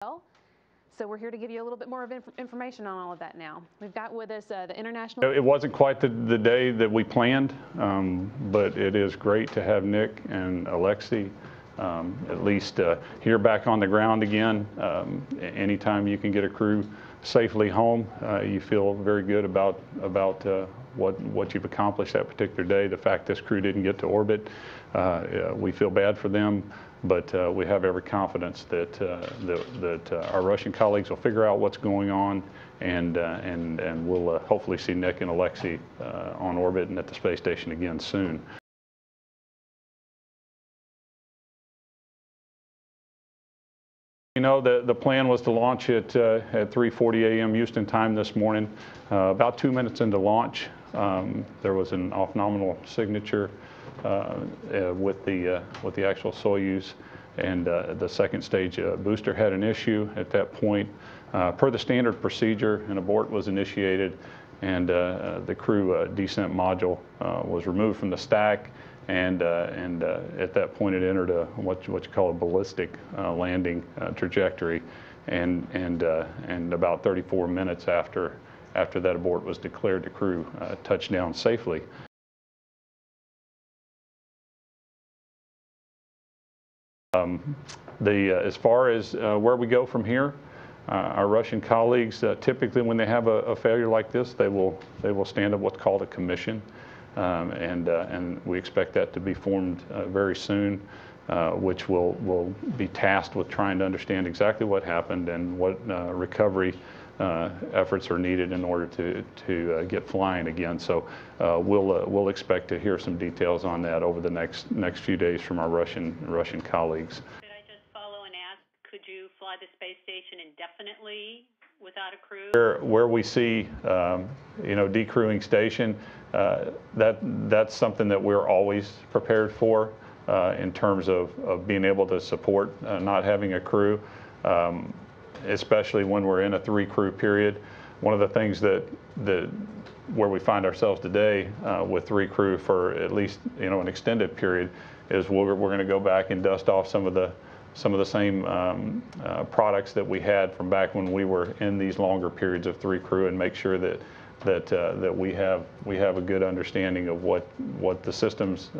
well. So we're here to give you a little bit more of information on all of that now. We've got with us the international... It wasn't quite the day that we planned, but it is great to have Nick and Alexi at least here back on the ground again. Anytime you can get a crew safely home, you feel very good about what you've accomplished that particular day. The fact this crew didn't get to orbit, we feel bad for them, but we have every confidence that our Russian colleagues will figure out what's going on, and we'll hopefully see Nick and Alexi on orbit and at the space station again soon. You know, the plan was to launch it at 3:40 a.m. Houston time this morning. About 2 minutes into launch, there was an off-nominal signature with the actual Soyuz, and the second stage booster had an issue at that point. Per the standard procedure, an abort was initiated, and the crew descent module was removed from the stack. And at that point, it entered what you call a ballistic landing trajectory, and about 34 minutes after that abort was declared, the crew touched down safely. As far as where we go from here, our Russian colleagues typically, when they have a failure like this, they will stand up what's called a commission. And we expect that to be formed very soon, which will be tasked with trying to understand exactly what happened and what recovery efforts are needed in order to get flying again. So we'll expect to hear some details on that over the next few days from our Russian colleagues. Could I just follow and ask, could you fly the space station indefinitely without a crew? Where we see, decrewing station, that's something that we're always prepared for in terms of being able to support not having a crew, especially when we're in a 3-crew period. One of the things where we find ourselves today with 3 crew for at least an extended period is we're going to go back and dust off some of the same products that we had from back when we were in these longer periods of 3 crew, and make sure that we have a good understanding of what the systems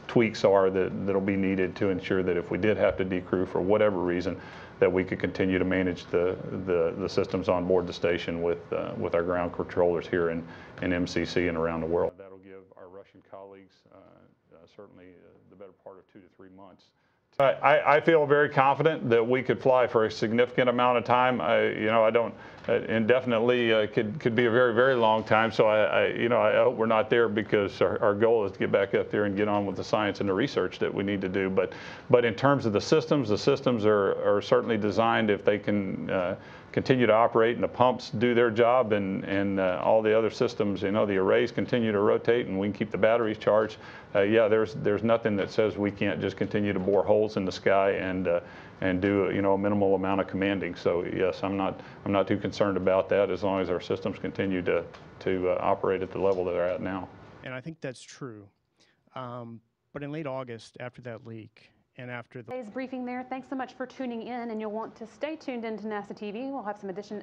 tweaks are that'll be needed to ensure that if we did have to decrew for whatever reason, that we could continue to manage the systems on board the station with our ground controllers here in MCC and around the world. That'll give our Russian colleagues certainly the better part of 2 to 3 months. I feel very confident that we could fly for a significant amount of time. I don't indefinitely could be a very, very long time. So I hope we're not there, because our goal is to get back up there and get on with the science and the research that we need to do. But in terms of the systems are certainly designed, if they can continue to operate and the pumps do their job, and all the other systems, the arrays continue to rotate and we can keep the batteries charged. Yeah, there's nothing that says we can't just continue to bore holes in the sky and do a minimal amount of commanding. So yes, I'm not too concerned about that, as long as our systems continue to operate at the level that they're at now. And I think that's true. But in late August, after that leak, and after today's briefing there, thanks so much for tuning in, and you'll want to stay tuned into NASA TV. We'll have some additional